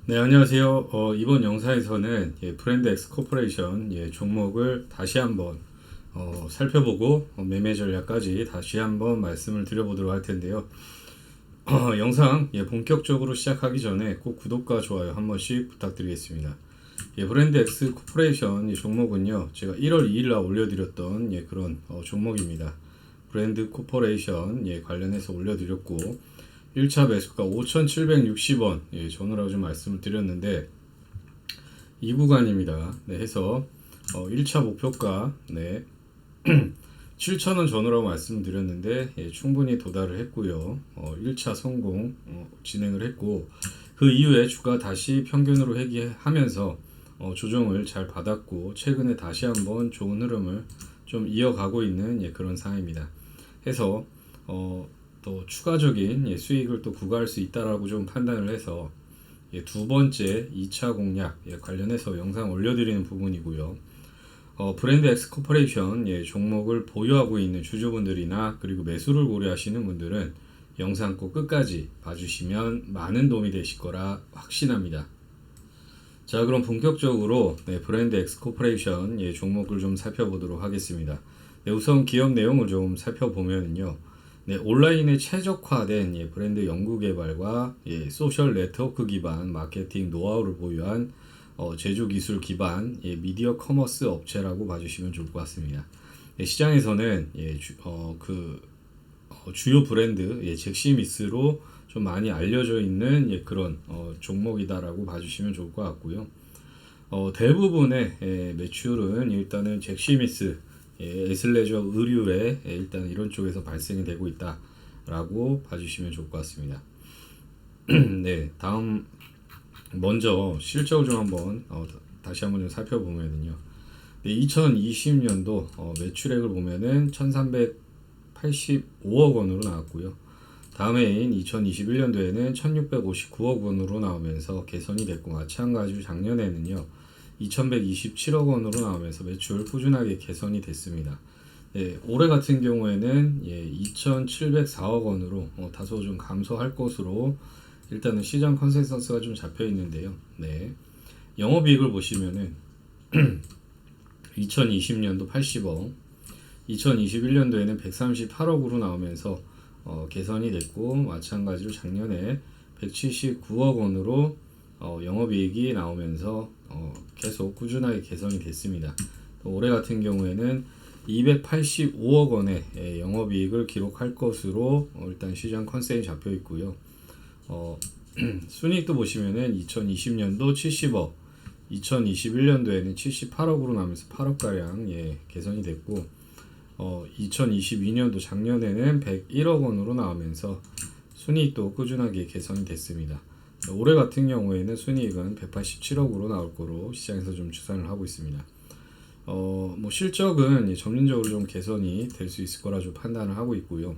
네, 안녕하세요. 이번 영상에서는 브랜드 X 코퍼레이션 종목을 다시 한번 살펴보고 매매 전략까지 다시 한번 말씀을 드려보도록 할 텐데요. 영상 본격적으로 시작하기 전에 꼭 구독과 좋아요 한 번씩 부탁드리겠습니다. 브랜드 X 코퍼레이션 종목은요, 제가 1월 2일 날 올려드렸던 그런 종목입니다. 브랜드 코퍼레이션 관련해서 올려드렸고 1차 매수가 5,760원 전후라고 좀 말씀을 드렸는데 이 구간입니다. 해서 1차 목표가 7,000원 전후라고 말씀드렸는데 충분히 도달을 했고요. 1차 성공 진행을 했고 그 이후에 주가 다시 평균으로 회귀하면서 조정을 잘 받았고 최근에 다시 한번 좋은 흐름을 좀 이어가고 있는 그런 상황입니다. 해서 또 추가적인 수익을 또 구가할 수 있다라고 좀 판단을 해서 두 번째 2차 공략 관련해서 영상 올려드리는 부분이고요. 브랜드 X 코퍼레이션 종목을 보유하고 있는 주주분들이나 그리고 매수를 고려하시는 분들은 영상 꼭 끝까지 봐주시면 많은 도움이 되실 거라 확신합니다. 자, 그럼 본격적으로 브랜드 X 코퍼레이션 종목을 좀 살펴보도록 하겠습니다. 우선 기업 내용을 좀 살펴보면요. 온라인에 최적화된 브랜드 연구개발과 소셜 네트워크 기반 마케팅 노하우를 보유한 제조기술 기반 미디어 커머스 업체라고 봐주시면 좋을 것 같습니다. 시장에서는 주요 브랜드 잭시미스로 좀 많이 알려져 있는 그런 종목이다라고 봐주시면 좋을 것 같고요. 대부분의 매출은 일단은 잭시미스 에슬레저 의류에 일단 이런 쪽에서 발생이 되고 있다라고 봐주시면 좋을 것 같습니다. 네, 다음 먼저 실적을 좀 한번 다시 한번 좀 살펴보면요. 2020년도 매출액을 보면은 1,385억 원으로 나왔고요. 다음 해인 2021년도에는 1,659억 원으로 나오면서 개선이 됐고 마찬가지로 작년에는요. 2,127억 원으로 나오면서 매출 꾸준하게 개선이 됐습니다. 올해 같은 경우에는 2,704억 원으로 다소 좀 감소할 것으로 일단은 시장 컨센서스가 좀 잡혀 있는데요. 영업이익을 보시면은 2020년도 80억, 2021년도에는 138억으로 나오면서 개선이 됐고 마찬가지로 작년에 179억 원으로 영업이익이 나오면서 계속 꾸준하게 개선이 됐습니다. 올해 같은 경우에는 285억 원의 영업이익을 기록할 것으로 일단 시장 컨센이 잡혀 있고요. 순이익도 보시면은 2020년도 70억, 2021년도에는 78억으로 나오면서 8억가량 개선이 됐고 2022년도 작년에는 101억 원으로 나오면서 순이익도 꾸준하게 개선이 됐습니다. 올해 같은 경우에는 순이익은 187억으로 나올 거로 시장에서 좀 추산을 하고 있습니다. 실적은 점진적으로 좀 개선이 될 수 있을 거라 좀 판단을 하고 있고요.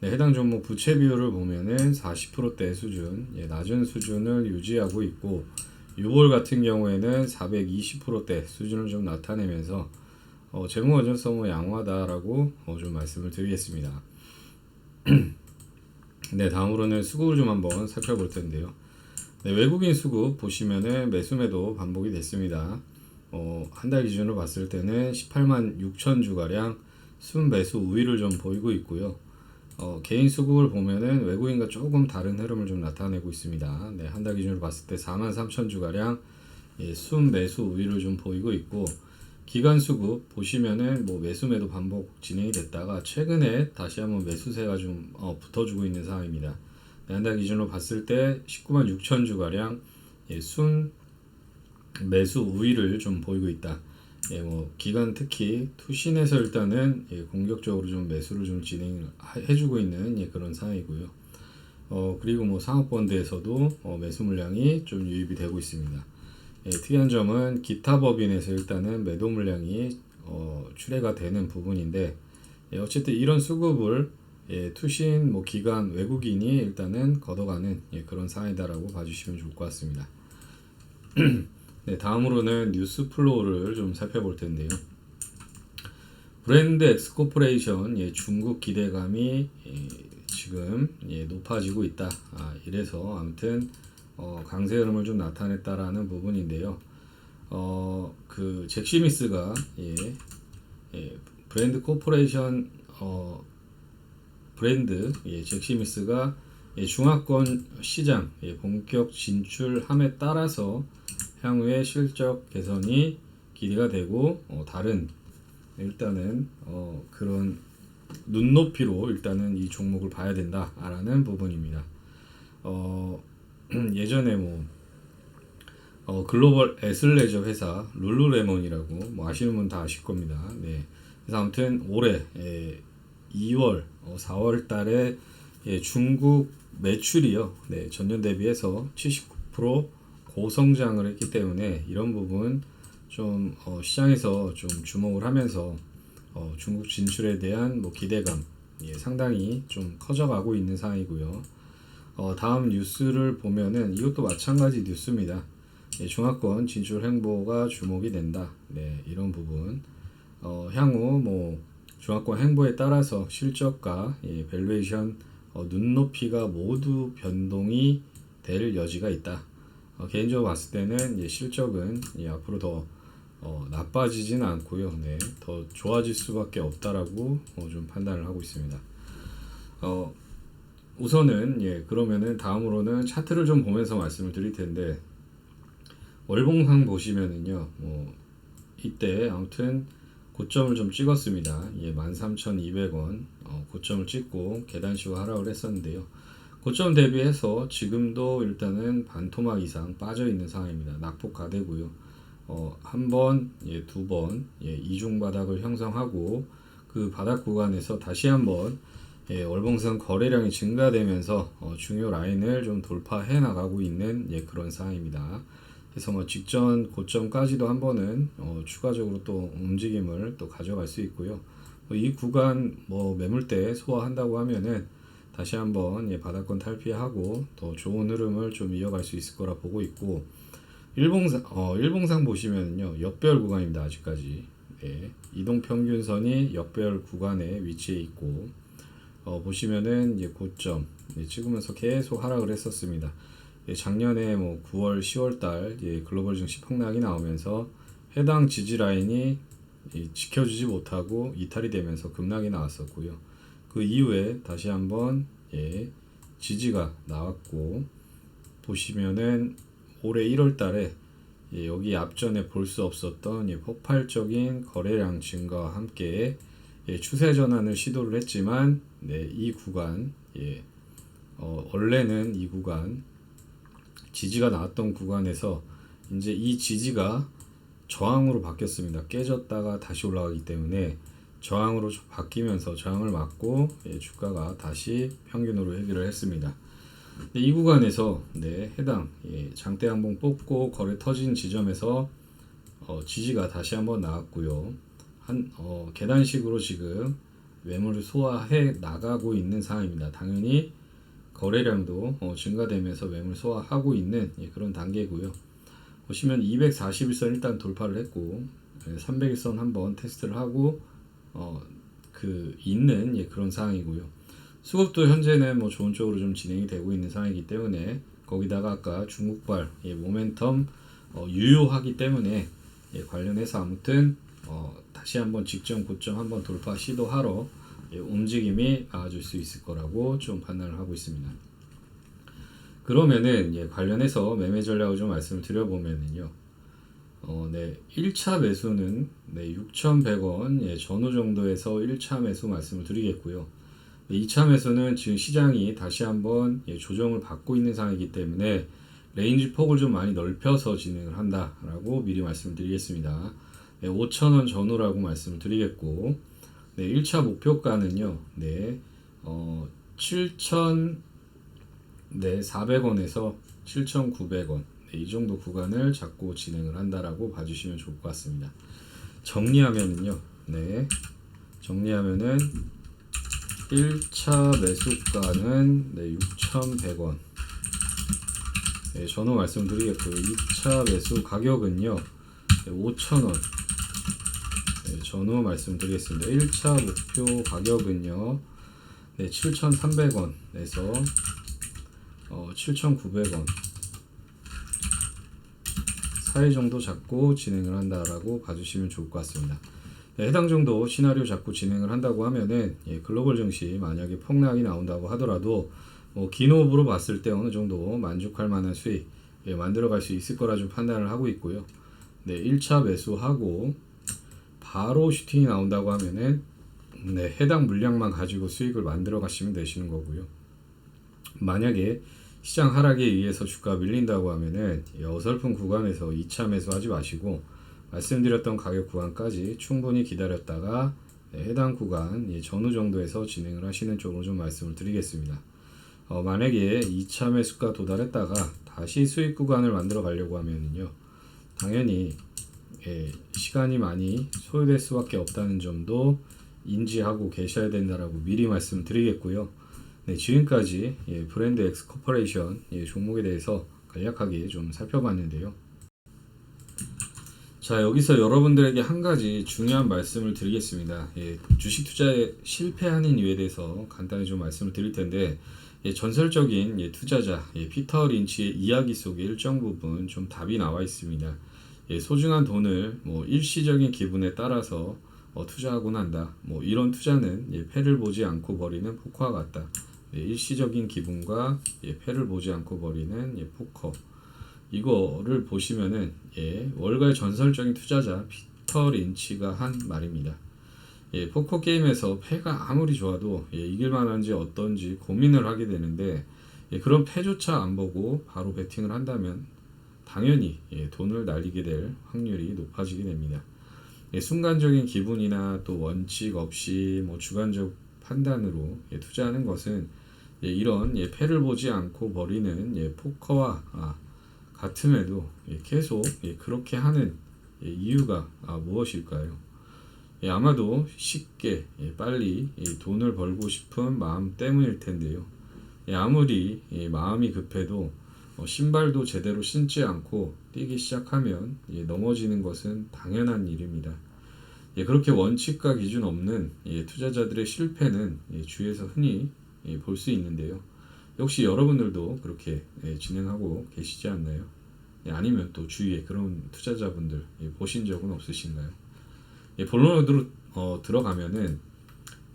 해당 종목 부채 비율을 보면은 40%대 수준, 낮은 수준을 유지하고 있고 6월 같은 경우에는 420%대 수준을 좀 나타내면서 재무 건전성은 양호하다라고 좀 말씀을 드리겠습니다. 다음으로는 수급을 좀 한번 살펴볼 텐데요. 외국인 수급 보시면은 매수매도 반복이 됐습니다. 한 달 기준으로 봤을 때는 18만 6천 주가량 순매수 우위를 좀 보이고 있고요. 개인 수급을 보면은 외국인과 조금 다른 흐름을 좀 나타내고 있습니다. 한 달 기준으로 봤을 때 4만 3천 주가량 순매수 우위를 좀 보이고 있고 기관 수급 보시면은 매수매도 반복 진행이 됐다가 최근에 다시 한번 매수세가 좀 붙어주고 있는 상황입니다. 한 달 기준으로 봤을 때 19만 6천 주가량 순 매수 우위를 좀 보이고 있다. 기관 특히 투신에서 일단은 공격적으로 좀 매수를 좀 진행해주고 있는 그런 상황이고요. 그리고 상업펀드에서도 매수 물량이 좀 유입이 되고 있습니다. 특이한 점은 기타 법인에서 일단은 매도 물량이 출회가 되는 부분인데 어쨌든 이런 수급을 투신 기관 외국인이 일단은 걷어가는 그런 상황이다라고 봐주시면 좋을 것 같습니다. 다음으로는 뉴스 플로우를 좀 살펴볼 텐데요. 브랜드 엑스 코퍼레이션 중국 기대감이 지금 높아지고 있다. 이래서 아무튼 강세 흐름을 좀 나타냈다라는 부분인데요. 그 잭시미스가 브랜드 코퍼레이션 브랜드 잭시미스가 중화권 시장 본격 진출함에 따라서 향후에 실적 개선이 기대가 되고 다른 일단은 그런 눈높이로 일단은 이 종목을 봐야 된다라는 부분입니다. 예전에 글로벌 애슬레저 회사 룰루레몬이라고 아시는 분 다 아실 겁니다. 네. 그래서 아무튼 올해 2월, 4월 달에 중국 매출이요. 네, 전년 대비해서 79% 고성장을 했기 때문에 이런 부분 좀 시장에서 좀 주목을 하면서 중국 진출에 대한 기대감 상당히 좀 커져가고 있는 상황이고요. 다음 뉴스를 보면은 이것도 마찬가지 뉴스입니다. 중화권 진출 행보가 주목이 된다. 네, 이런 부분. 향후 중화권 행보에 따라서 실적과 밸류에이션 눈높이가 모두 변동이 될 여지가 있다. 개인적으로 봤을 때는 실적은 앞으로 더 나빠지진 않고요. 네, 더 좋아질 수밖에 없다라고 좀 판단을 하고 있습니다. 우선은 그러면은 다음으로는 차트를 좀 보면서 말씀을 드릴 텐데 월봉상 보시면은요. 이때 아무튼 고점을 좀 찍었습니다. 13,200원 고점을 찍고 계단식으로 하락을 했었는데요. 고점 대비해서 지금도 일단은 반토막 이상 빠져 있는 상황입니다. 낙폭 가되고요. 한 번, 두 번, 이중 바닥을 형성하고 그 바닥 구간에서 다시 한번 월봉상 거래량이 증가되면서 중요 라인을 좀 돌파해 나가고 있는 그런 상황입니다. 그래서 직전 고점까지도 한 번은 추가적으로 또 움직임을 또 가져갈 수 있고요. 이 구간 매물대 소화한다고 하면은 다시 한번 바닥권 탈피하고 더 좋은 흐름을 좀 이어갈 수 있을 거라 보고 있고 일봉상 보시면요 역별 구간입니다. 아직까지 이동평균선이 역별 구간에 위치해 있고 보시면은 고점 찍으면서 계속 하락을 했었습니다. 작년에 9월, 10월 달 글로벌 증시 폭락이 나오면서 해당 지지 라인이 지켜주지 못하고 이탈이 되면서 급락이 나왔었고요. 그 이후에 다시 한번 지지가 나왔고 보시면은 올해 1월 달에 여기 앞전에 볼 수 없었던 폭발적인 거래량 증가와 함께 추세 전환을 시도를 했지만 이 구간 원래는 이 구간 지지가 나왔던 구간에서 이제 이 지지가 저항으로 바뀌었습니다. 깨졌다가 다시 올라가기 때문에 저항으로 바뀌면서 저항을 맞고 주가가 다시 평균으로 회귀를 했습니다. 이 구간에서 해당 장대 항봉 뽑고 거래 터진 지점에서 지지가 다시 한번 나왔고요. 계단식으로 지금 매물을 소화해 나가고 있는 상황입니다. 당연히 거래량도 증가되면서 매물 소화하고 있는 그런 단계고요. 보시면 241선 일단 돌파를 했고 300일선 한번 테스트를 하고 있는 그런 상황이고요. 수급도 현재는 좋은 쪽으로 좀 진행이 되고 있는 상황이기 때문에 거기다가 아까 중국발 모멘텀 유효하기 때문에 관련해서 아무튼 다시 한번 직전 고점 한번 돌파 시도하러 움직임이 나와줄 수 있을 거라고 좀 판단을 하고 있습니다. 그러면은 관련해서 매매 전략을 좀 말씀을 드려보면은요. 1차 매수는 6,100원 전후 정도에서 1차 매수 말씀을 드리겠고요. 2차 매수는 지금 시장이 다시 한번 조정을 받고 있는 상황이기 때문에 레인지 폭을 좀 많이 넓혀서 진행을 한다라고 미리 말씀드리겠습니다. 5,000원 전후라고 말씀을 드리겠고 1차 목표가는요. 7,400원에서 7,900원 이 정도 구간을 잡고 진행을 한다라고 봐주시면 좋을 것 같습니다. 정리하면은요. 정리하면은 1차 매수가는 6,100원 전후 말씀드리겠고요. 2차 매수 가격은요 5,000원 전후 말씀드리겠습니다. 1차 목표 가격은요 7,300원에서 7,900원 4회 정도 잡고 진행을 한다라고 봐주시면 좋을 것 같습니다. 네, 해당 정도 시나리오 잡고 진행을 한다고 하면은 글로벌 증시 만약에 폭락이 나온다고 하더라도 긴 호흡으로 봤을 때 어느 정도 만족할 만한 수익 만들어갈 수 있을 거라 좀 판단을 하고 있고요. 네, 1차 매수하고 바로 슈팅이 나온다고 하면은 해당 물량만 가지고 수익을 만들어 가시면 되시는 거고요. 만약에 시장 하락에 의해서 주가가 밀린다고 하면은 어설픈 구간에서 2차 매수하지 마시고 말씀드렸던 가격 구간까지 충분히 기다렸다가 해당 구간 전후 정도에서 진행을 하시는 쪽으로 좀 말씀을 드리겠습니다. 만약에 2차 매수가 도달했다가 다시 수익 구간을 만들어 가려고 하면은요, 당연히 시간이 많이 소요될 수밖에 없다는 점도 인지하고 계셔야 된다라고 미리 말씀드리겠고요. 네, 지금까지 브랜드 X 코퍼레이션 종목에 대해서 간략하게 좀 살펴봤는데요. 자, 여기서 여러분들에게 한 가지 중요한 말씀을 드리겠습니다. 주식 투자에 실패하는 이유에 대해서 간단히 좀 말씀을 드릴 텐데, 전설적인 투자자 피터 린치의 이야기 속에 일정 부분 좀 답이 나와 있습니다. 소중한 돈을 일시적인 기분에 따라서 투자하곤 한다. 이런 투자는 패를 보지 않고 버리는 포커와 같다. 일시적인 기분과 패를 보지 않고 버리는 포커. 이거를 보시면은 월가의 전설적인 투자자 피터 린치가 한 말입니다. 포커 게임에서 패가 아무리 좋아도 이길 만한지 어떤지 고민을 하게 되는데, 그런 패조차 안 보고 바로 베팅을 한다면 당연히 돈을 날리게 될 확률이 높아지게 됩니다. 순간적인 기분이나 또 원칙 없이 주관적 판단으로 투자하는 것은 이런 패를 보지 않고 버리는 포커와 같음에도 계속 그렇게 하는 이유가 무엇일까요? 아마도 쉽게 빨리 돈을 벌고 싶은 마음 때문일 텐데요. 아무리 마음이 급해도 신발도 제대로 신지 않고 뛰기 시작하면 넘어지는 것은 당연한 일입니다. 그렇게 원칙과 기준 없는 투자자들의 실패는 주위에서 흔히 볼 수 있는데요. 역시 여러분들도 그렇게 진행하고 계시지 않나요? 아니면 또 주위에 그런 투자자분들 보신 적은 없으신가요? 본론으로 들어가면은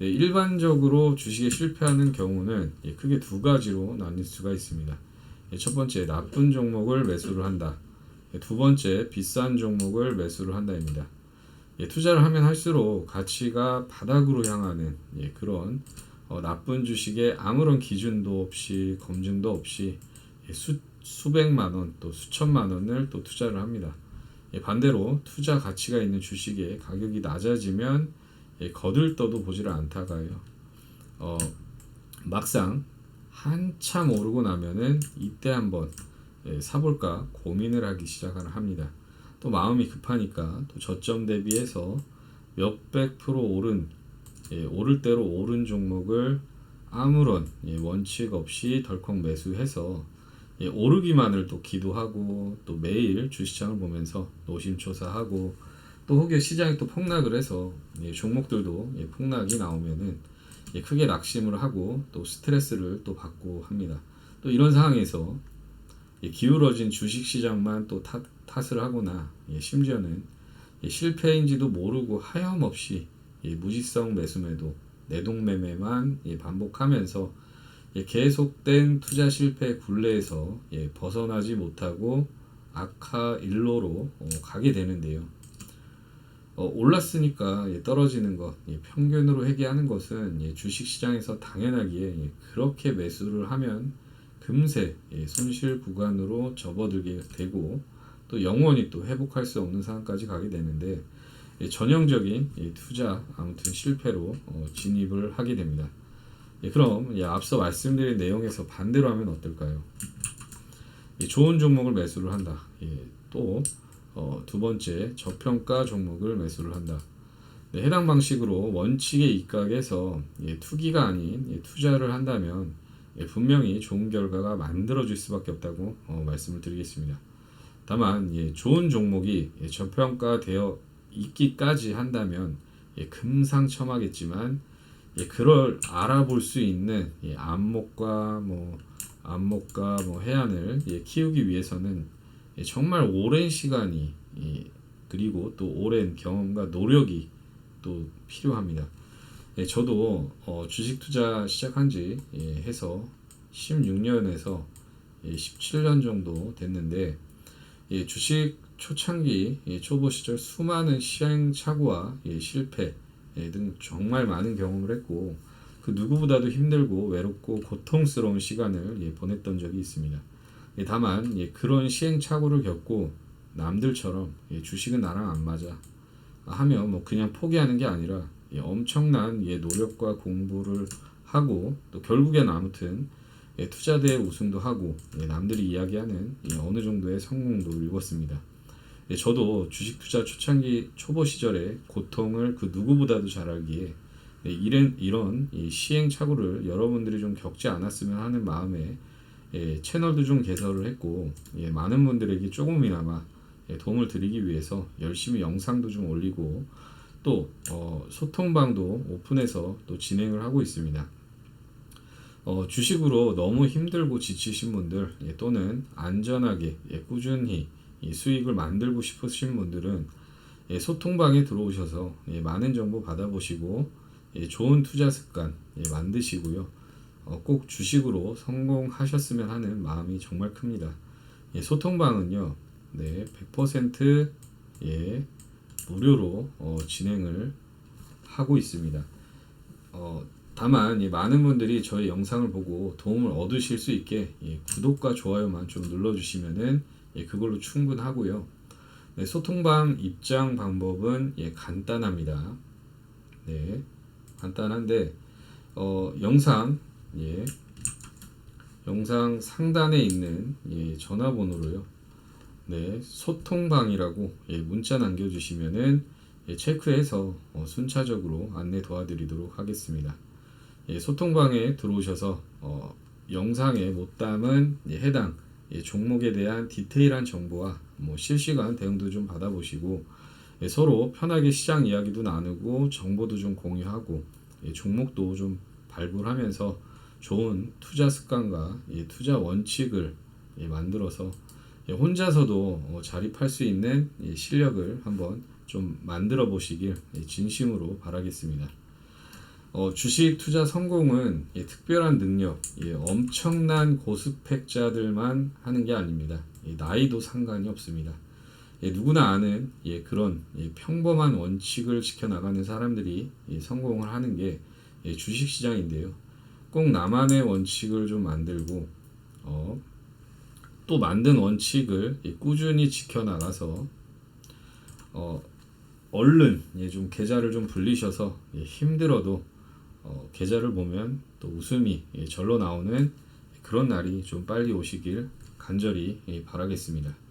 일반적으로 주식에 실패하는 경우는 크게 두 가지로 나뉠 수가 있습니다. 첫 번째, 나쁜 종목을 매수를 한다. 두 번째, 비싼 종목을 매수를 한다입니다. 투자를 하면 할수록 가치가 바닥으로 향하는 그런 나쁜 주식에 아무런 기준도 없이 검증도 없이 수백만 원 또 수천만 원을 또 투자를 합니다. 반대로 투자 가치가 있는 주식의 가격이 낮아지면 거들떠도 보지를 않다가요. 막상 한참 오르고 나면은 이때 한번 사볼까 고민을 하기 시작을 합니다. 또 마음이 급하니까 또 저점 대비해서 몇백 프로 오를 대로 오른 종목을 아무런 원칙 없이 덜컥 매수해서 오르기만을 또 기도하고 또 매일 주시장을 보면서 노심초사하고 또 혹여 시장이 또 폭락을 해서 종목들도 폭락이 나오면은 크게 낙심을 하고 또 스트레스를 또 받고 합니다. 또 이런 상황에서 기울어진 주식시장만 또 탓을 하거나 심지어는 실패인지도 모르고 하염없이 무지성 매수매도 내동매매만 반복하면서 계속된 투자 실패 굴레에서 벗어나지 못하고 악화 일로로 가게 되는데요. 올랐으니까 떨어지는 것, 평균으로 회귀하는 것은 주식시장에서 당연하기에 그렇게 매수를 하면 금세 손실 구간으로 접어들게 되고 또 영원히 또 회복할 수 없는 상황까지 가게 되는데, 전형적인 투자 아무튼 실패로 진입을 하게 됩니다. 그럼 앞서 말씀드린 내용에서 반대로 하면 어떨까요? 좋은 종목을 매수를 한다. 또 두 번째, 저평가 종목을 매수를 한다. 해당 방식으로 원칙에 입각해서 투기가 아닌 투자를 한다면 분명히 좋은 결과가 만들어질 수밖에 없다고 말씀을 드리겠습니다. 다만 좋은 종목이 저평가되어 있기까지 한다면 금상첨화겠지만 그걸 알아볼 수 있는 안목과 해안을 키우기 위해서는 정말 오랜 시간이 그리고 또 오랜 경험과 노력이 또 필요합니다. 저도 주식 투자 시작한 지 해서 16년에서 17년 정도 됐는데 주식 초창기 초보 시절 수많은 시행착오와 실패 등 정말 많은 경험을 했고 그 누구보다도 힘들고 외롭고 고통스러운 시간을 보냈던 적이 있습니다. 다만 그런 시행착오를 겪고 남들처럼 주식은 나랑 안 맞아 하면 뭐 그냥 포기하는 게 아니라 엄청난 노력과 공부를 하고 또 결국엔 아무튼 투자대회 우승도 하고 남들이 이야기하는 어느 정도의 성공도 이뤘습니다. 저도 주식 투자 초창기 초보 시절의 고통을 그 누구보다도 잘 알기에 이런 시행착오를 여러분들이 좀 겪지 않았으면 하는 마음에 채널도 좀 개설을 했고 많은 분들에게 조금이나마 도움을 드리기 위해서 열심히 영상도 좀 올리고 또 소통방도 오픈해서 또 진행을 하고 있습니다. 주식으로 너무 힘들고 지치신 분들 또는 안전하게 꾸준히 수익을 만들고 싶으신 분들은 소통방에 들어오셔서 많은 정보 받아보시고 좋은 투자 습관 만드시고요. 꼭 주식으로 성공하셨으면 하는 마음이 정말 큽니다. 소통방은요, 100% 무료로 진행을 하고 있습니다. 다만 많은 분들이 저희 영상을 보고 도움을 얻으실 수 있게 구독과 좋아요만 좀 눌러주시면은 그걸로 충분하고요. 소통방 입장 방법은 간단합니다. 간단한데 영상 상단에 있는 전화번호로요. 소통방이라고 문자 남겨주시면은 체크해서 순차적으로 안내 도와드리도록 하겠습니다. 소통방에 들어오셔서 영상에 못 담은 해당 종목에 대한 디테일한 정보와 실시간 대응도 좀 받아보시고 서로 편하게 시장 이야기도 나누고 정보도 좀 공유하고 종목도 좀 발굴하면서 좋은 투자 습관과 투자 원칙을 만들어서 혼자서도 자립할 수 있는 실력을 한번 좀 만들어 보시길 진심으로 바라겠습니다. 주식 투자 성공은 특별한 능력, 엄청난 고스펙자들만 하는 게 아닙니다. 나이도 상관이 없습니다. 누구나 아는 그런 평범한 원칙을 지켜나가는 사람들이 성공을 하는 게 주식시장인데요. 꼭 나만의 원칙을 좀 만들고 또 만든 원칙을 꾸준히 지켜나가서 얼른 좀 계좌를 좀 불리셔서 힘들어도 계좌를 보면 또 웃음이 절로 나오는 그런 날이 좀 빨리 오시길 간절히 바라겠습니다.